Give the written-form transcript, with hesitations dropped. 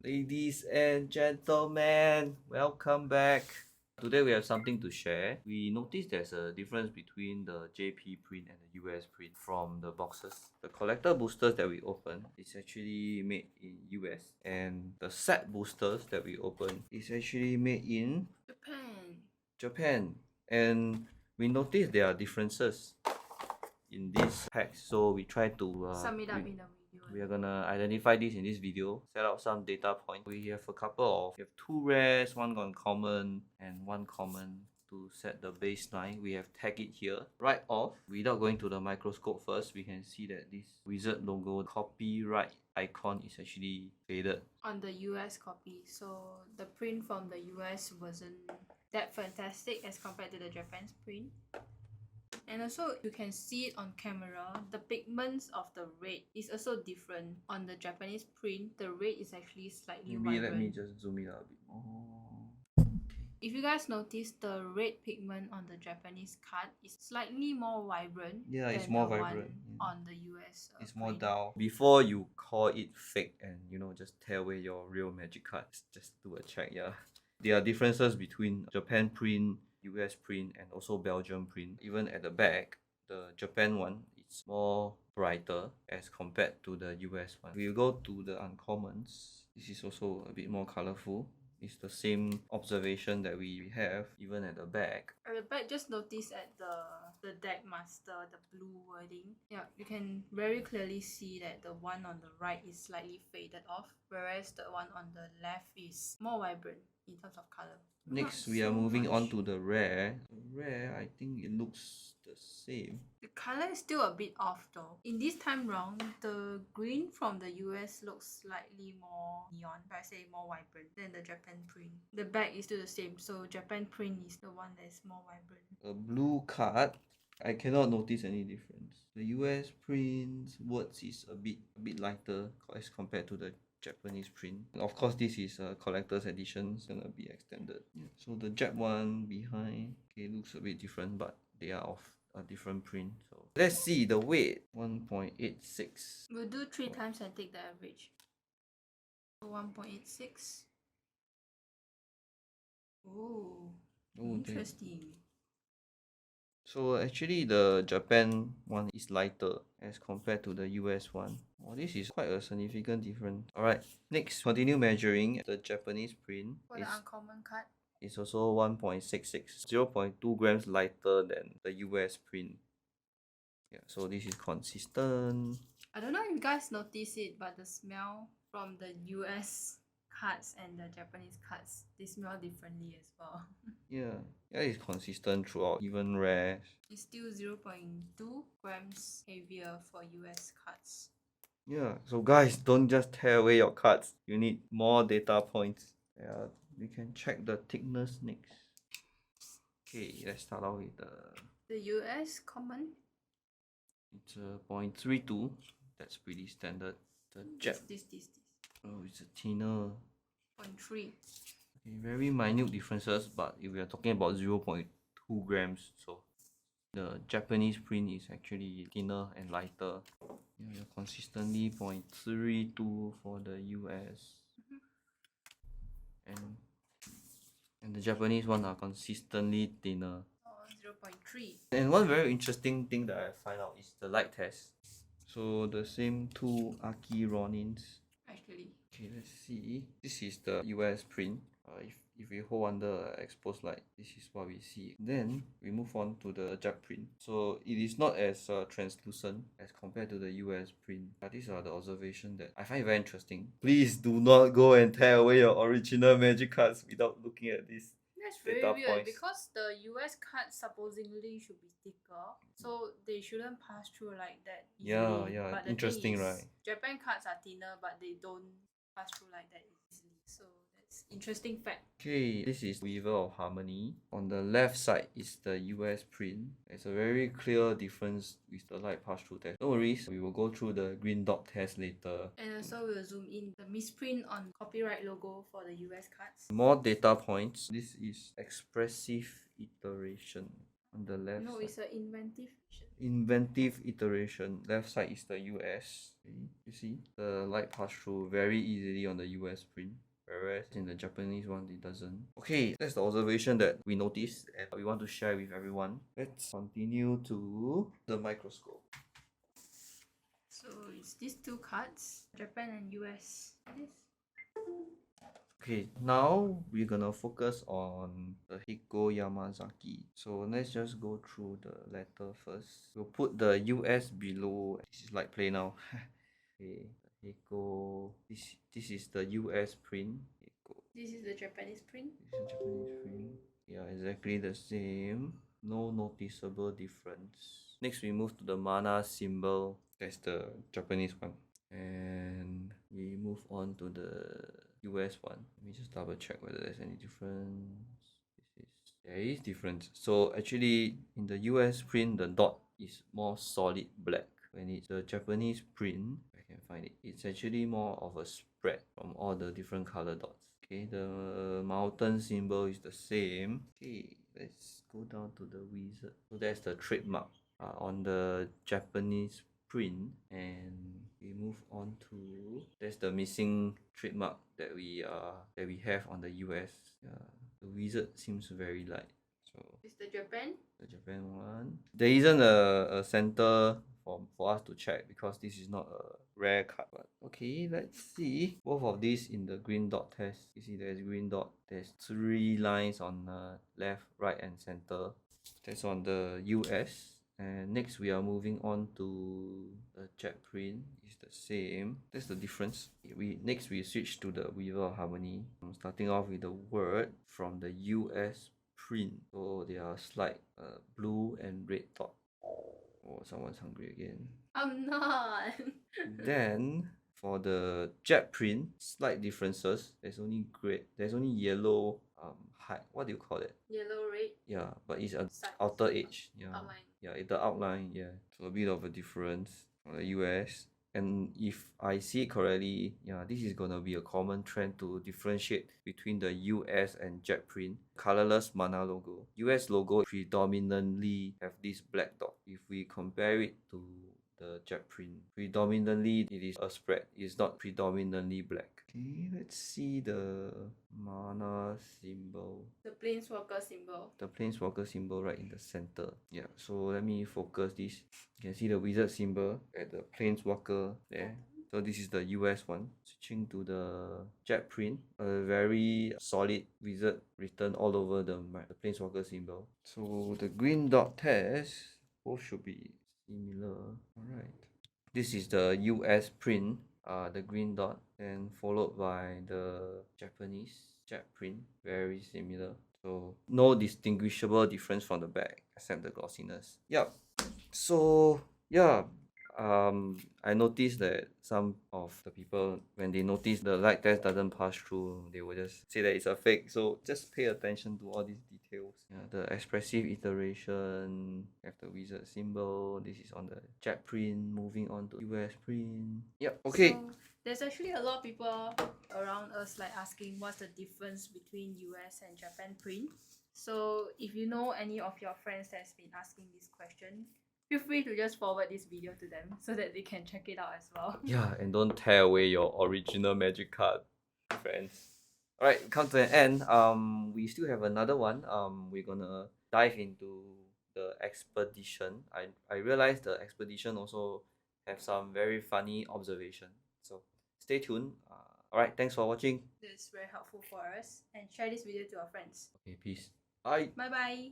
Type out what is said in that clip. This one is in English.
Ladies and gentlemen, welcome back. Today we have something to share. We noticed there's a difference between the JP print and the US print from the boxes. The collector boosters that we open is actually made in US, and the set boosters that we open is actually made in Japan. And we noticed there are differences in these packs, so we try to sum it up in the video. we are gonna identify this in this video, set out some data points. We have a couple of, we have 2 rares, 1 uncommon and 1 common to set the baseline. We have tagged it here. Right off, without going to the microscope first, we can see that this wizard logo copyright icon is actually faded on the US copy. So the print from the US wasn't that fantastic as compared to the Japan's print. And also you can see it on camera, the pigments of the red is also different. On the Japanese print, the red is actually slightly vibrant. Let me just zoom it out a bit more. If you guys notice, the red pigment on the Japanese card is slightly more vibrant. Yeah, it's than more the vibrant. One on the US it's more print. dull. Before you call it fake and just tear away your real magic cards, just do a check. Yeah, there are differences between Japan print, US print, and also Belgium print. Even at the back, the Japan one is more brighter as compared to the US one. We will go to the uncommons. This is also a bit more colorful. It's the same observation that we have even at the back. At the back, just notice at the deck master, the blue wording. Yeah, you can very clearly see that the one on the right is slightly faded off, whereas the one on the left is more vibrant in terms of color. Next, we are moving on to the rare. The rare, I think it looks the same. The color is still a bit off though. In this time round, the green from the US looks slightly more neon, if I say more vibrant than the Japan print. The back is still the same, so Japan print is the one that is more vibrant. A blue card, I cannot notice any difference. The US print words is a bit lighter as compared to the Japanese print. And of course, this is a collector's edition, it's gonna be extended. Yeah. So the Jap one behind, okay, looks a bit different, but they are of a different print. So let's see the weight, 1.86. We'll do 3 times and take the average. So 1.86. Oh, interesting. So actually the Japan one is lighter as compared to the US one. Oh, this is quite a significant difference. Alright, next, continue measuring. The Japanese print for the uncommon card is also 1.66, 0.2 grams lighter than the US print. Yeah, so this is consistent. I don't know if you guys notice it, but the smell from the US cards and the Japanese cards, they smell differently as well. Yeah, it's consistent throughout, even rare. It's still 0.2 grams heavier for US cards. Yeah, so guys, don't just tear away your cards. You need more data points. Yeah, we can check the thickness next. Okay, let's start out with the US common. It's a 0.32. That's pretty standard. The Jap. This. Oh, it's a thinner. 0.3. Okay, very minute differences, but if we are talking about 0.2 grams, so the Japanese print is actually thinner and lighter. Yeah, you're consistently 0.32 for the US. And the Japanese one are consistently thinner. 0.3. And one very interesting thing that I find out is the light test. So the same 2 Aki Ronins. Actually. Okay, let's see. This is the US print. If we hold under exposed light, this is what we see. Then we move on to the Jap print. So it is not as translucent as compared to the US print. But these are the observations that I find very interesting. Please do not go and tear away your original magic cards without looking at this. That's very weird because the US cards supposedly should be thicker, so they shouldn't pass through like that easily. Yeah, but interesting, right? Japan cards are thinner, but they don't pass through like that easily. So that's interesting fact. Okay, this is Weaver of Harmony. On the left side is the US print. There's a very clear difference with the light pass-through test. No worries, we will go through the green dot test later. And also we'll zoom in the misprint on copyright logo for the US cards. More data points. This is expressive iteration on the left No, side. it's an inventive vision. inventive iteration. Left side is the US. Okay, you see the light pass through very easily on the US print, whereas in the Japanese one it doesn't. Okay, that's the observation that we noticed and we want to share with everyone. Let's continue to the microscope. So it's these two cards, Japan and US. Okay, now we're gonna focus on the Hiko Yamazaki. So let's just go through the letter first. We'll put the US below. This is like play now. Okay, Hiko. This is the US print. Hiko. This is the Japanese print. This is the Japanese print. Yeah, exactly the same. No noticeable difference. Next, we move to the mana symbol. That's the Japanese one. And we move on to the US one. Let me just double check whether there's any difference. There is difference. So actually in the US print the dot is more solid black. When it's the Japanese print, I can find it. It's actually more of a spread from all the different color dots. Okay, the mountain symbol is the same. Okay, let's go down to the wizard. So that's the trademark on the Japanese print, and we move on to that's the missing trademark that we have on the US. The wizard seems very light. So it's the Japan one. There isn't a center for us to check because this is not a rare card. But okay, let's see both of these in the green dot test. You see there's green dot. There's 3 lines on left, right, and center. That's on the US. And next we are moving on to the jet print. It's the same. That's the difference. Next we switch to the Weaver of Harmony. I'm starting off with the word from the US print. So they are slight blue and red dot. Oh, someone's hungry again. I'm not. Then for the jet print, slight differences. There's only yellow what do you call it? Yellow, red. Yeah, but it's a Sides. outer edge. Yeah. Outline. Yeah, the outline, yeah. So a bit of a difference from the US. And if I see it correctly, yeah, this is gonna be a common trend to differentiate between the US and jet print. Colorless mana logo. US logo predominantly have this black dot. If we compare it to the jet print, predominantly it is a spread. It's not predominantly black. Okay, let's see the mana symbol. The planeswalker symbol. The planeswalker symbol right in the center. Yeah, so let me focus this. You can see the wizard symbol at the planeswalker there. So this is the US one. Switching to the jet print, a very solid wizard written all over the planeswalker symbol. So the green dot test, both should be similar. Alright. This is the US print, the green dot, and followed by the Japanese jet print, very similar. So no distinguishable difference from the back except the glossiness. Yep. So yeah, I noticed that some of the people, when they notice the light test doesn't pass through, they will just say that it's a fake. So just pay attention to all these details. Yeah, the expressive iteration, have the wizard symbol. This is on the jet print. Moving on to US print. Yep. Okay. So, there's actually a lot of people around us like asking what's the difference between US and Japan print. So if you know any of your friends that's been asking this question, feel free to just forward this video to them so that they can check it out as well. Yeah, and don't tear away your original magic card, friends. Alright, come to an end. We still have another one. We're gonna dive into the expedition. I realized the expedition also have some very funny observation. So stay tuned. Alright, thanks for watching. This is very helpful for us, and share this video to your friends. Okay, peace. Bye. Bye bye.